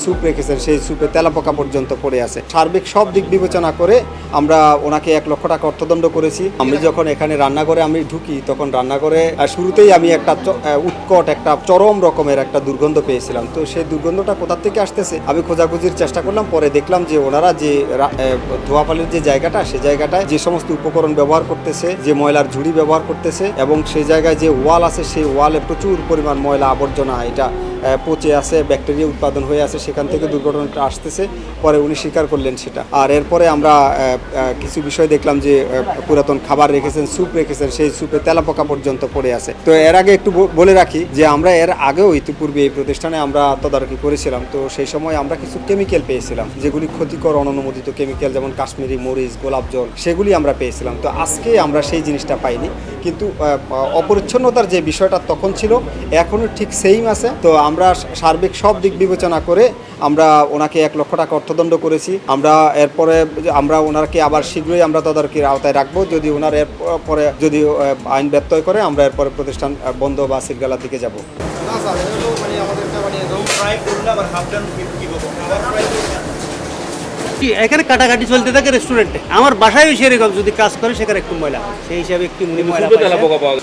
Soup রেখেছেন, সেই স্যুপে তেলাপোকা পর্যন্ত পড়ে আছে। সার্বিক সব দিক বিবেচনা করে আমরা ওনাকে 1 লক্ষ টাকা অর্থদণ্ড করেছি। আমি যখন এখানে রান্নাঘরে আমি ঢুকি তখন রান্নাঘরে শুরুতেই আমি একটা উৎকট একটা চরম রকমের একটা দুর্গন্ধ পেয়েছিলাম। তো সেই দুর্গন্ধটা কোথা থেকে আসতেছে আমি খোঁজাখুঁজির চেষ্টা করলাম। পরে দেখলাম যে ওনারা যে ধোয়াপালির যে জায়গাটা, সেই জায়গাটায় যে সমস্ত উপকরণ ব্যবহার করতেছে, যে ময়লার ঝুড়ি ব্যবহার করতেছে এবং সেই জায়গায় যে ওয়াল আছে সেই ওয়ালে প্রচুর পরিমাণ ময়লা আবর্জনা এটা পচে আছে, ব্যাকটেরিয়া উৎপাদন হয়ে আছে, সেখান থেকে দুর্ঘটনাটা আসতেছে। পরে উনি স্বীকার করলেন সেটা। আর এরপরে আমরা কিছু বিষয় দেখলাম যে পুরাতন খাবার রেখেছেন, স্যুপ রেখেছেন, সেই স্যুপে তেলাপোকা পর্যন্ত পড়ে আছে। তো এর আগে একটু বলে রাখি যে আমরা এর আগেও ইতিপূর্বে এই প্রতিষ্ঠানে আমরা তদারকি করেছিলাম। তো সেই সময় আমরা কিছু কেমিক্যাল পেয়েছিলাম যেগুলি ক্ষতিকর অননুমোদিত কেমিক্যাল, যেমন কাশ্মীরি মরিচ, গোলাপ জল, সেগুলি আমরা পেয়েছিলাম। তো আজকে আমরা সেই জিনিসটা পাইনি, কিন্তু অপরিচ্ছন্নতার যে বিষয়টা তখন ছিল এখনও ঠিক সেম আছে। তো আমরা সার্বিক সব দিক বিবেচনা করে আমরা ওনাকে 1 লক্ষ টাকা অর্থদণ্ড করেছি। আমরা এরপরে আমরা ওনাকে আবার শীঘ্রই আমরা তদারকির আওতায় রাখবো। যদি ওনার এরপরে যদি আইন ব্যত্যয় করে আমরা এরপরে প্রতিষ্ঠান বন্ধ বা সিলগালার দিকে যাব। এখানে কাটাকাটি চলতে থাকে রেস্টুরেন্টে। আমার বাসায় সেরকম যদি কাজ করে সেখানে একটু ময়লা, সেই হিসাবে একটু ময়লা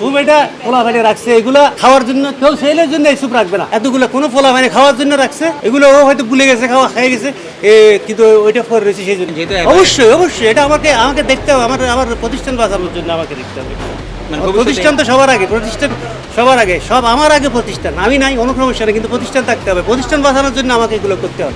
স্যুপ এটা পোলা ভাইনে রাখছে। এগুলা খাওয়ার জন্য কেউ সেলের জন্য এই স্যুপ রাখবে না, এতগুলো কোনো পোলা ভাইনে খাওয়ার জন্য রাখছে। এগুলো ও হয়তো ভুলে গেছে, খাওয়া খেয়ে গেছে, কিন্তু ওইটা ফর রয়েছে সেই জন্য। অবশ্যই অবশ্যই এটা আমাকে দেখতে হবে, আমার প্রতিষ্ঠান বাঁচানোর জন্য আমাকে দেখতে হবে। প্রতিষ্ঠান তো সবার আগে, প্রতিষ্ঠান সবার আগে, সব আমার আগে প্রতিষ্ঠান। আমি নাই কোনো সমস্যা নেই, কিন্তু প্রতিষ্ঠান থাকতে হবে। প্রতিষ্ঠান বাঁচানোর জন্য আমাকে এগুলো করতে হবে।